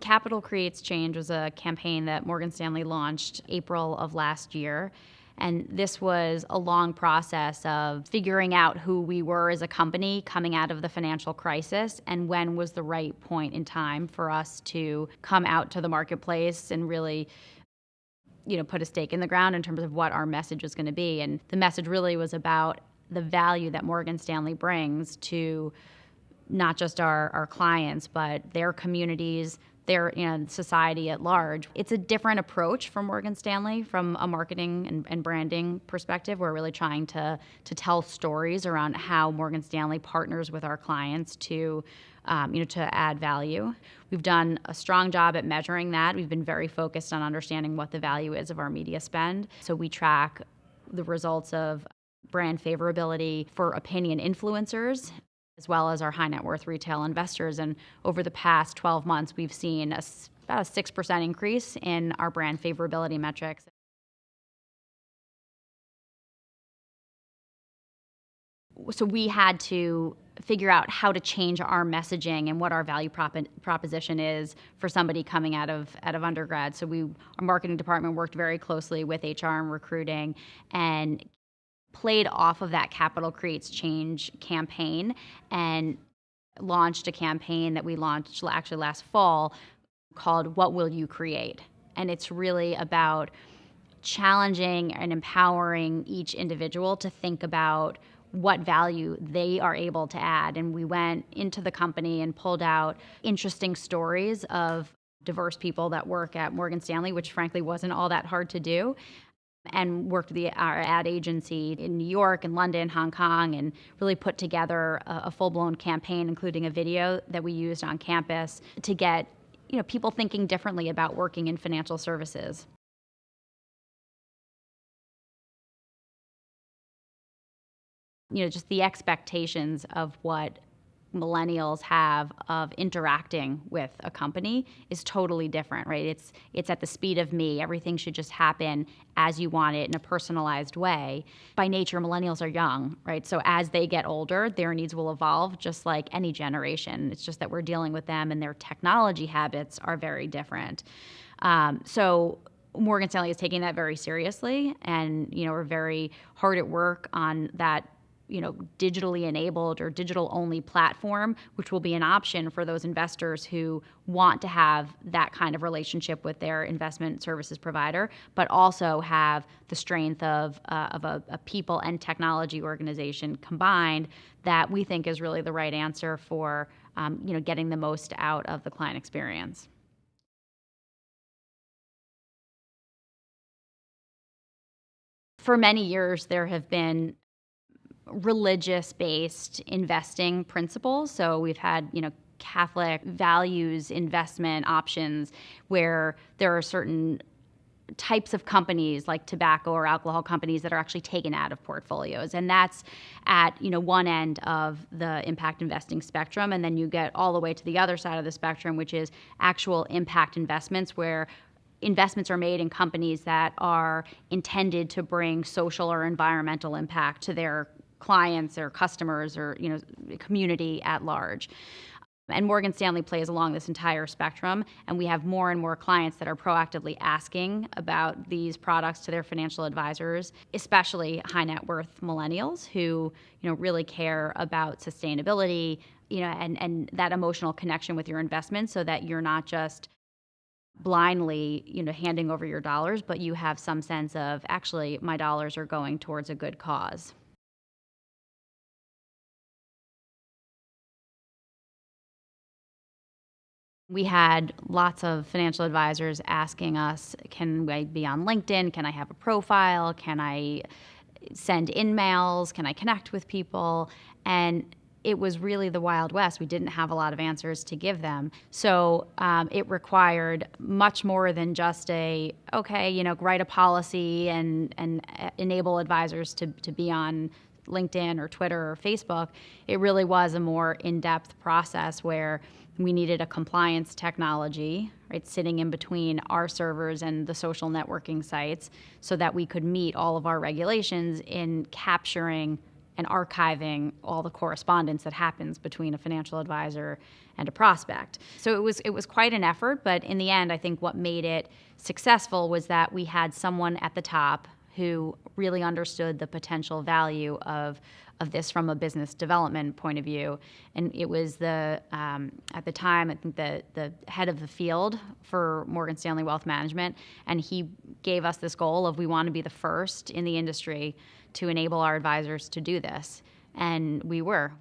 Capital Creates Change was a campaign that Morgan Stanley launched April of last year. And this was a long process of figuring out who we were as a company coming out of the financial crisis and when was the right point in time for us to come out to the marketplace and really put a stake in the ground in terms of what our message was going to be. And the message really was about the value that Morgan Stanley brings to not just our clients, but their communities, their society at large. It's a different approach from Morgan Stanley from a marketing and branding perspective. We're really trying to tell stories around how Morgan Stanley partners with our clients to add value. We've done a strong job at measuring that. We've been very focused on understanding what the value is of our media spend. So we track the results of brand favorability for opinion influencers, as well as our high net worth retail investors. And over the past 12 months, we've seen about a 6% increase in our brand favorability metrics. So we had to figure out how to change our messaging and what our value proposition is for somebody coming out of undergrad. So our marketing department worked very closely with HR and recruiting and played off of that Capital Creates Change campaign and launched a campaign that we launched actually last fall called What Will You Create? And it's really about challenging and empowering each individual to think about what value they are able to add. And we went into the company and pulled out interesting stories of diverse people that work at Morgan Stanley, which frankly wasn't all that hard to do, and worked with our ad agency in New York and London, Hong Kong, and really put together a full-blown campaign, including a video that we used on campus to get people thinking differently about working in financial services. Just the expectations of what millennials have of interacting with a company is totally different, right? It's at the speed of me. Everything should just happen as you want it in a personalized way. By nature, millennials are young, right? So as they get older, their needs will evolve just like any generation. It's just that we're dealing with them and their technology habits are very different. So Morgan Stanley is taking that very seriously, and we're very hard at work on that digitally enabled or digital only platform, which will be an option for those investors who want to have that kind of relationship with their investment services provider, but also have the strength of a people and technology organization combined that we think is really the right answer for getting the most out of the client experience. For many years, there have been religious-based investing principles. So we've had, Catholic values investment options where there are certain types of companies like tobacco or alcohol companies that are actually taken out of portfolios. And that's at, one end of the impact investing spectrum. And then you get all the way to the other side of the spectrum, which is actual impact investments where investments are made in companies that are intended to bring social or environmental impact to their clients or customers or community at large. And Morgan Stanley plays along this entire spectrum, and we have more and more clients that are proactively asking about these products to their financial advisors, especially high net worth millennials who really care about sustainability, and that emotional connection with your investments, so that you're not just blindly handing over your dollars, but you have some sense of actually my dollars are going towards a good cause. We had lots of financial advisors asking us, can I be on LinkedIn? Can I have a profile? Can I send in-mails? Can I connect with people? And it was really the Wild West. We didn't have a lot of answers to give them. So it required much more than just write a policy and enable advisors to be on LinkedIn or Twitter or Facebook. It really was a more in-depth process where we needed a compliance technology, right, sitting in between our servers and the social networking sites so that we could meet all of our regulations in capturing and archiving all the correspondence that happens between a financial advisor and a prospect. So it was quite an effort, but in the end, I think what made it successful was that we had someone at the top who really understood the potential value of this from a business development point of view. And it was at the time, I think the head of the field for Morgan Stanley Wealth Management, and he gave us this goal of we want to be the first in the industry to enable our advisors to do this. And we were.